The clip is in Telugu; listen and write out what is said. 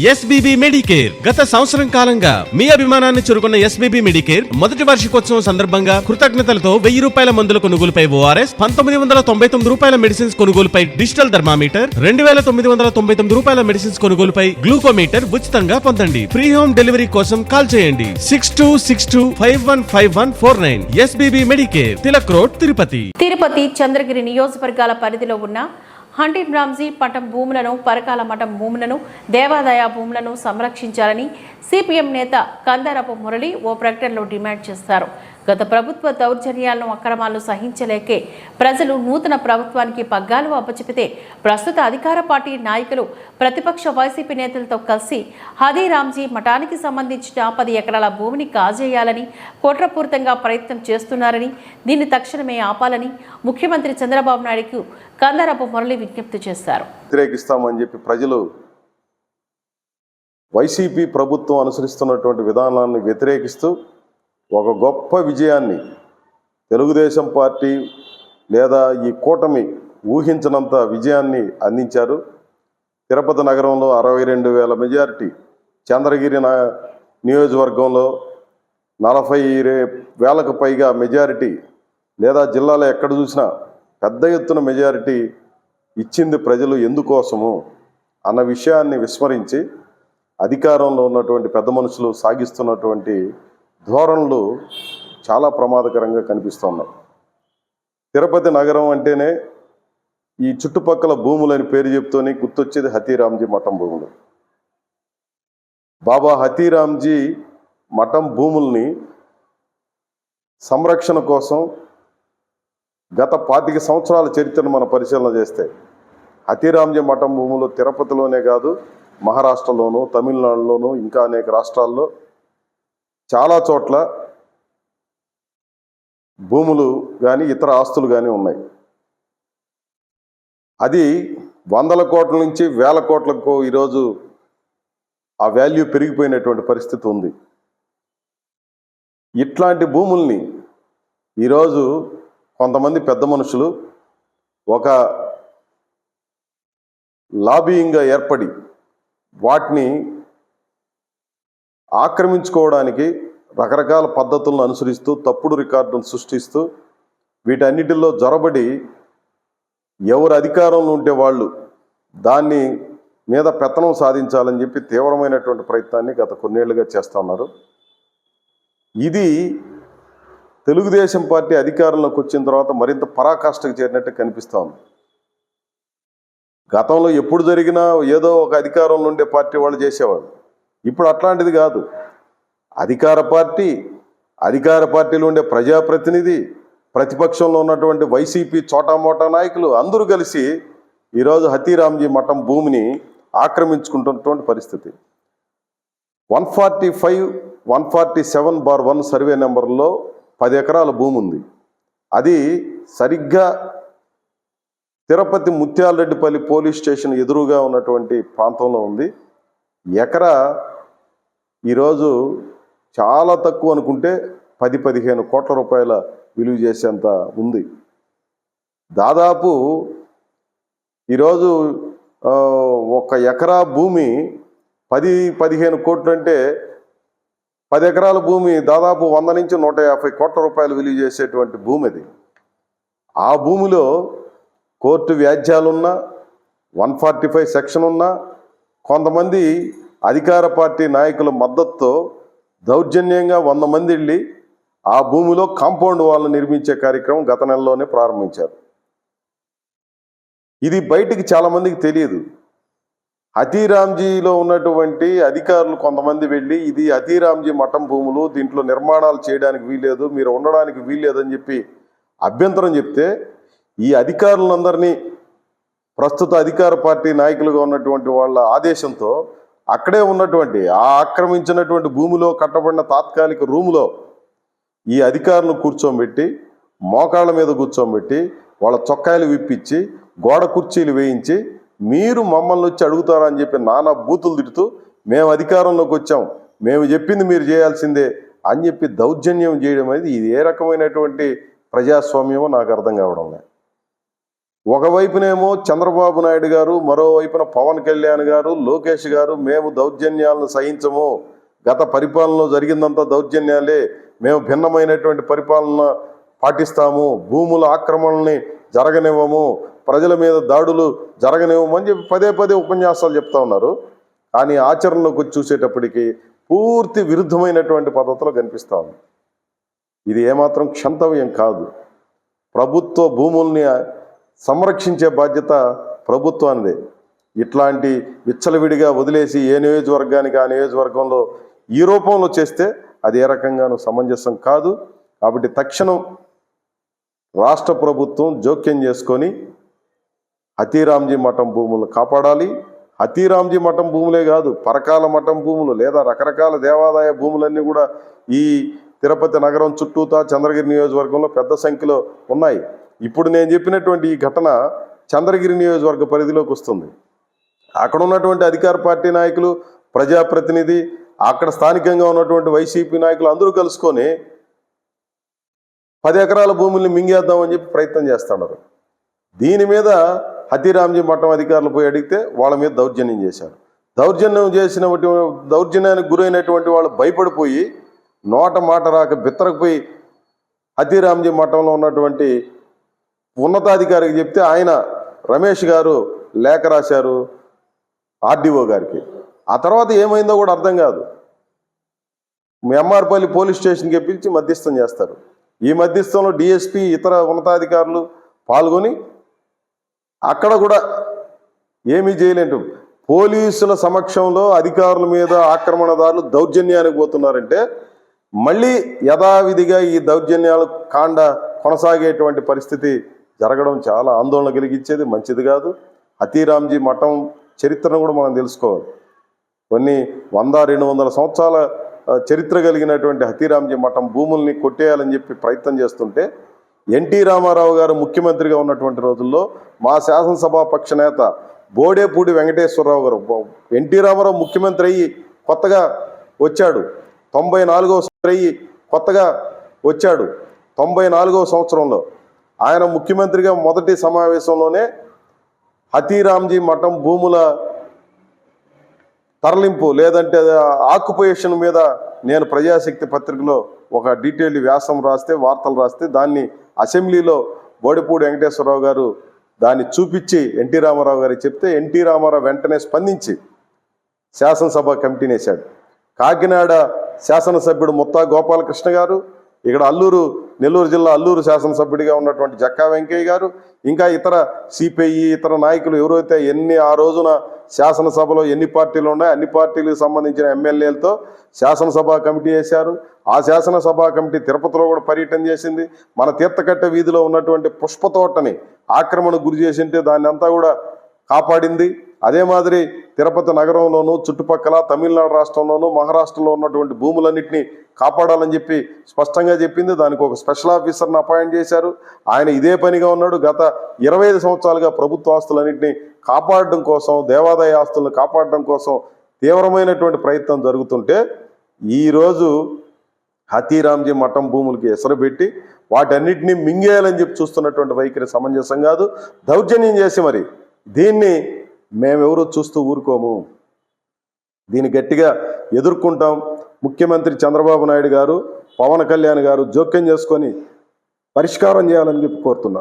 ఎస్బీబీ మెడికేర్ గత సంవత్సరం కాలంగా మీ అభిమానాన్ని చురుకున్న ఎస్బీబీ మెడికేర్ మొదటి వార్షికోత్సవం సందర్భంగా కృతజ్ఞతలతో 1000 రూపాయల మందుల కొనుగోలుపై ఓఆర్ఎస్, 1999 రూపాయల మెడిసిన్స్ కొనుగోలుపై డిజిటల్ థర్మామీటర్, 2999 రూపాయల మెడిసిన్స్ కొనుగోలుపై గ్లూకోమీటర్ ఉచితంగా పొందండి. ఫ్రీ హోమ్ డెలివరీ కోసం కాల్ చేయండి 6262515149. SBB Medicare, Tilak road, Tirupati. Tirupati Chandragiri నియోజకవర్గాల పరిధిలో ఉన్న హంటిన్ రామ్జీ పటం భూములను, పరకాల మఠం భూములను, దేవాదాయ భూములను సంరక్షించాలని సిపిఎం నేత కందారపు మురళి ఓ ప్రకటనలో డిమాండ్ చేశారు. గత ప్రభుత్వ దౌర్జన్యాలను, అక్రమాలను సహించలేకే ప్రజలు నూతన ప్రభుత్వానికి పగ్గాలు అప్పచెపితే ప్రస్తుత అధికార పార్టీ నాయకులు ప్రతిపక్ష వైసీపీ నేతలతో కలిసి హదీరామ్జీ మఠానికి సంబంధించిన 10 ఎకరాల భూమిని కాజేయాలని కుట్రపూరితంగా ప్రయత్నం చేస్తున్నారని, దీన్ని తక్షణమే ఆపాలని ముఖ్యమంత్రి చంద్రబాబు నాయుడుకు కందారపు మురళి విజ్ఞప్తి చేశారు. వ్యతిరేకిస్తామని చెప్పి ప్రజలు వైసీపీ ప్రభుత్వం అనుసరిస్తున్నటువంటి విధానాన్ని వ్యతిరేకిస్తూ ఒక గొప్ప విజయాన్ని తెలుగుదేశం పార్టీ లేదా ఈ కూటమి ఊహించనంత విజయాన్ని అందించారు. తిరుపతి నగరంలో 62,000 మెజారిటీ, చంద్రగిరి నియోజకవర్గంలో 40,000కు పైగా మెజారిటీ, లేదా జిల్లాలో ఎక్కడ చూసినా పెద్ద ఎత్తున మెజారిటీ ఇచ్చింది ప్రజలు ఎందుకోసము అన్న విషయాన్ని విస్మరించి అధికారంలో ఉన్నటువంటి పెద్ద మనుషులు సాగిస్తున్నటువంటి ధోరణులు చాలా ప్రమాదకరంగా కనిపిస్తున్నాయి. తిరుపతి నగరం అంటేనే ఈ చుట్టుపక్కల భూములని పేరు చెప్తూనే గుర్తొచ్చేది హతీరామ్జీ మఠం భూములు. బాబా హతీరామ్జీ మఠం భూముల్ని సంరక్షణ కోసం గత 25 సంవత్సరాల చరిత్రను మనం పరిశీలన చేస్తే హతీరామ్జీ మఠం భూములు తిరుపతిలోనే కాదు, మహారాష్ట్రలోను, తమిళనాడులోను, ఇంకా అనేక రాష్ట్రాల్లో చాలా చోట్ల భూములు కానీ ఇతర ఆస్తులు కానీ ఉన్నాయి. అది 100 కోట్ల నుంచి 1000 కోట్లకు ఈరోజు ఆ వాల్యూ పెరిగిపోయినటువంటి పరిస్థితి ఉంది. ఇట్లాంటి భూముల్ని ఈరోజు కొంతమంది పెద్ద మనుషులు ఒక లాబియింగ్గా ఏర్పడి వాటిని ఆక్రమించుకోవడానికి రకరకాల పద్ధతులను అనుసరిస్తూ తప్పుడు రికార్డును సృష్టిస్తూ వీటన్నిటిలో జొరబడి ఎవరు అధికారంలో ఉంటే వాళ్ళు దాన్ని మీద పెత్తనం సాధించాలని చెప్పి తీవ్రమైనటువంటి ప్రయత్నాన్ని గత కొన్నేళ్లుగా చేస్తూ ఉన్నారు. ఇది తెలుగుదేశం పార్టీ అధికారంలోకి వచ్చిన తర్వాత మరింత పరాకాష్ఠకు చేరినట్టు కనిపిస్తూ ఉంది. గతంలో ఎప్పుడు జరిగినా ఏదో ఒక అధికారంలో ఉండే పార్టీ వాళ్ళు చేసేవాళ్ళు. ఇప్పుడు అట్లాంటిది కాదు. అధికార పార్టీలో ఉండే ప్రజాప్రతినిధి, ప్రతిపక్షంలో ఉన్నటువంటి వైసీపీ చోటామోటా నాయకులు అందరూ కలిసి ఈరోజు హతీరామ్జీ మఠం భూమిని ఆక్రమించుకుంటున్నటువంటి పరిస్థితి. 145/147/1 సర్వే నెంబర్లో 10 ఎకరాల భూమి ఉంది. అది సరిగ్గా తిరుపతి ముత్యాలరెడ్డిపల్లి పోలీస్ స్టేషన్ ఎదురుగా ఉన్నటువంటి ప్రాంతంలో ఉంది. ఎకరా ఈరోజు చాలా తక్కువ అనుకుంటే 10-15 కోట్ల రూపాయల విలువ చేసేంత ఉంది. దాదాపు ఈరోజు 1 ఎకరా భూమి 10-15 కోట్లు అంటే 10 ఎకరాల భూమి దాదాపు 100 నుంచి 150 కోట్ల రూపాయలు విలువ చేసేటువంటి భూమి అది. ఆ భూమిలో కోర్టు వ్యాజ్యాలున్నా, 145 సెక్షన్ ఉన్నా, కొంతమంది అధికార పార్టీ నాయకుల మద్దతుతో దౌర్జన్యంగా 100 మంది వెళ్ళి ఆ భూమిలో కాంపౌండ్ వాల్ను నిర్మించే కార్యక్రమం గత నెలలోనే ప్రారంభించారు. ఇది బయటికి చాలామందికి తెలియదు. హతీరామ్జీలో ఉన్నటువంటి అధికారులు కొంతమంది వెళ్ళి ఇది హతీరామ్జీ మఠం భూములు, దీంట్లో నిర్మాణాలు చేయడానికి వీల్లేదు, మీరు ఉండడానికి వీల్లేదని చెప్పి అభ్యంతరం చెప్తే ఈ అధికారులందరినీ ప్రస్తుత అధికార పార్టీ నాయకులుగా ఉన్నటువంటి వాళ్ళ ఆదేశంతో అక్కడే ఉన్నటువంటి ఆ ఆక్రమించినటువంటి భూమిలో కట్టబడిన తాత్కాలిక రూములో ఈ అధికారులను కూర్చోబెట్టి, మోకాళ్ళ మీద కూర్చోబెట్టి, వాళ్ళ చొక్కాయలు విప్పించి, గోడ కుర్చీలు వేయించి, మీరు మమ్మల్ని వచ్చి అడుగుతారా అని చెప్పి నానా బూతులు తిడుతూ మేము అధికారంలోకి వచ్చాం, మేము చెప్పింది మీరు చేయాల్సిందే అని చెప్పి దౌర్జన్యం చేయడం అనేది ఇది ఏ రకమైనటువంటి ప్రజాస్వామ్యమో నాకు అర్థం కావడం లేదు. ఒకవైపునేమో చంద్రబాబు నాయుడు గారు, మరోవైపున పవన్ కళ్యాణ్ గారు, లోకేష్ గారు మేము దౌర్జన్యాలను సహించము, గత పరిపాలనలో జరిగిందంతా దౌర్జన్యాలే, మేము భిన్నమైనటువంటి పరిపాలన పాటిస్తాము, భూముల ఆక్రమణల్ని జరగనివ్వము, ప్రజల మీద దాడులు జరగనివ్వమని చెప్పి పదే పదే ఉపన్యాసాలు చెప్తా ఉన్నారు. కానీ ఆచరణలోకి వచ్చి చూసేటప్పటికి పూర్తి విరుద్ధమైనటువంటి పద్ధతిలో కనిపిస్తూ ఉంది. ఇది ఏమాత్రం క్షంతవ్యం కాదు. ప్రభుత్వ భూముల్ని సంరక్షించే బాధ్యత ప్రభుత్వానిదే. ఇట్లాంటి విచ్చలవిడిగా వదిలేసి ఏ నియోజకవర్గానికి ఆ నియోజకవర్గంలో ఈ రూపంలో చేస్తే అది ఏ రకంగానూ సమంజసం కాదు. కాబట్టి తక్షణం రాష్ట్ర ప్రభుత్వం జోక్యం చేసుకొని హతీరాంజీ మఠం భూములను కాపాడాలి. హతీరాంజీ మఠం భూములే కాదు, పరకాల మఠం భూములు లేదా రకరకాల దేవాదాయ భూములన్నీ కూడా ఈ తిరుపతి నగరం చుట్టూతా చంద్రగిరి నియోజకవర్గంలో పెద్ద సంఖ్యలో ఉన్నాయి. ఇప్పుడు నేను చెప్పినటువంటి ఈ ఘటన చంద్రగిరి నియోజకవర్గ పరిధిలోకి వస్తుంది. అక్కడ ఉన్నటువంటి అధికార పార్టీ నాయకులు, ప్రజాప్రతినిధి, అక్కడ స్థానికంగా ఉన్నటువంటి వైసీపీ నాయకులు అందరూ కలుసుకొని 10 ఎకరాల భూముల్ని మింగేద్దామని చెప్పి ప్రయత్నం చేస్తున్నారు. దీని మీద హతీరాంజీ మఠం అధికారులు పోయి అడిగితే వాళ్ళ మీద దౌర్జన్యం చేశారు. దౌర్జన్యానికి గురైనటువంటి వాళ్ళు భయపడిపోయి నోట మాట రాక బిత్తరకపోయి హతీరాంజీ మఠంలో ఉన్నటువంటి ఉన్నతాధికారికి చెప్తే ఆయన రమేష్ గారు లేఖ రాశారు ఆర్డీఓ గారికి. ఆ తర్వాత ఏమైందో కూడా అర్థం కాదు. ఎంఆర్పల్లి పోలీస్ స్టేషన్కి పిలిచి మధ్యస్థం చేస్తారు. ఈ మధ్యస్థంలో డిఎస్పీ ఇతర ఉన్నతాధికారులు పాల్గొని అక్కడ కూడా ఏమీ చేయలేంటు. పోలీసుల సమక్షంలో అధికారుల మీద ఆక్రమణదారులు దౌర్జన్యానికి పోతున్నారంటే మళ్ళీ యథావిధిగా ఈ దౌర్జన్యాలు కాండ కొనసాగేటువంటి పరిస్థితి జరగడం చాలా ఆందోళన కలిగించేది, మంచిది కాదు. హతీరాంజీ మఠం చరిత్రను కూడా మనం తెలుసుకోవాలి. కొన్ని 100-200 సంవత్సరాల చరిత్ర కలిగినటువంటి హతీరాంజీ మఠం భూముల్ని కొట్టేయాలని చెప్పి ప్రయత్నం చేస్తుంటే ఎన్టీ రామారావు గారు ముఖ్యమంత్రిగా ఉన్నటువంటి రోజుల్లో మా శాసనసభా పక్ష నేత బోడేపూడి వెంకటేశ్వరరావు గారు, ఎన్టీ రామారావు ముఖ్యమంత్రి అయ్యి కొత్తగా వచ్చాడు, 94వ సంవత్సరం అయ్యి కొత్తగా వచ్చాడు, 94వ సంవత్సరంలో ఆయన ముఖ్యమంత్రిగా మొదటి సమావేశంలోనే హతీరాంజీ మఠం భూముల తరలింపు లేదంటే ఆక్యుపేషన్ మీద నేను ప్రజాశక్తి పత్రికలో ఒక డీటెయిల్డ్ వ్యాసం రాస్తే, వార్తలు రాస్తే దాన్ని అసెంబ్లీలో బోడిపూడి వెంకటేశ్వరరావు గారు దాన్ని చూపించి ఎన్టీ రామారావు గారికి చెప్తే ఎన్టీ రామారావు వెంటనే స్పందించి శాసనసభ కమిటీని వేశాడు. కాకినాడ శాసనసభ్యుడు ముత్తా గోపాలకృష్ణ గారు, ఇక్కడ నెల్లూరు జిల్లా అల్లూరు శాసనసభ్యుడిగా ఉన్నటువంటి జక్కా వెంకయ్య గారు, ఇంకా ఇతర సిపిఐ ఇతర నాయకులు ఎవరైతే ఆ రోజున శాసనసభలో ఎన్ని పార్టీలు ఉన్నాయో అన్ని పార్టీలకు సంబంధించిన ఎమ్మెల్యేలతో శాసనసభ కమిటీ వేశారు. ఆ శాసనసభ కమిటీ తిరుపతిలో కూడా పర్యటన చేసింది. మన తీర్థకట్టె వీధిలో ఉన్నటువంటి పుష్పతోటని ఆక్రమణకు గురి చేసింటే దాన్ని అంతా కూడా కాపాడింది. అదే మాదిరి తిరుపతి నగరంలోనూ చుట్టుపక్కల తమిళనాడు రాష్ట్రంలోనూ మహారాష్ట్రలో ఉన్నటువంటి భూములన్నింటినీ కాపాడాలని చెప్పి స్పష్టంగా చెప్పింది. దానికి ఒక స్పెషల్ ఆఫీసర్ని అపాయింట్ చేశారు. ఆయన ఇదే పనిగా ఉన్నాడు. గత 25 సంవత్సరాలుగా ప్రభుత్వ ఆస్తులన్నింటినీ కాపాడడం కోసం, దేవాదాయ ఆస్తులను కాపాడడం కోసం తీవ్రమైనటువంటి ప్రయత్నం జరుగుతుంటే ఈరోజు హతీరాంజీ మఠం భూములకి ఎసరు పెట్టి వాటన్నిటినీ మింగేయాలని చెప్పి చూస్తున్నటువంటి వైఖరి సమంజసం కాదు. దౌర్జన్యం చేసి మరి దీన్ని మేమెవరూ చూస్తూ ఊరుకోము. దీన్ని గట్టిగా ఎదుర్కొంటాం. ముఖ్యమంత్రి చంద్రబాబు నాయుడు గారు, పవన్ కళ్యాణ్ గారు జోక్యం చేసుకొని పరిష్కారం చేయాలని చెప్పి కోరుతున్నాను.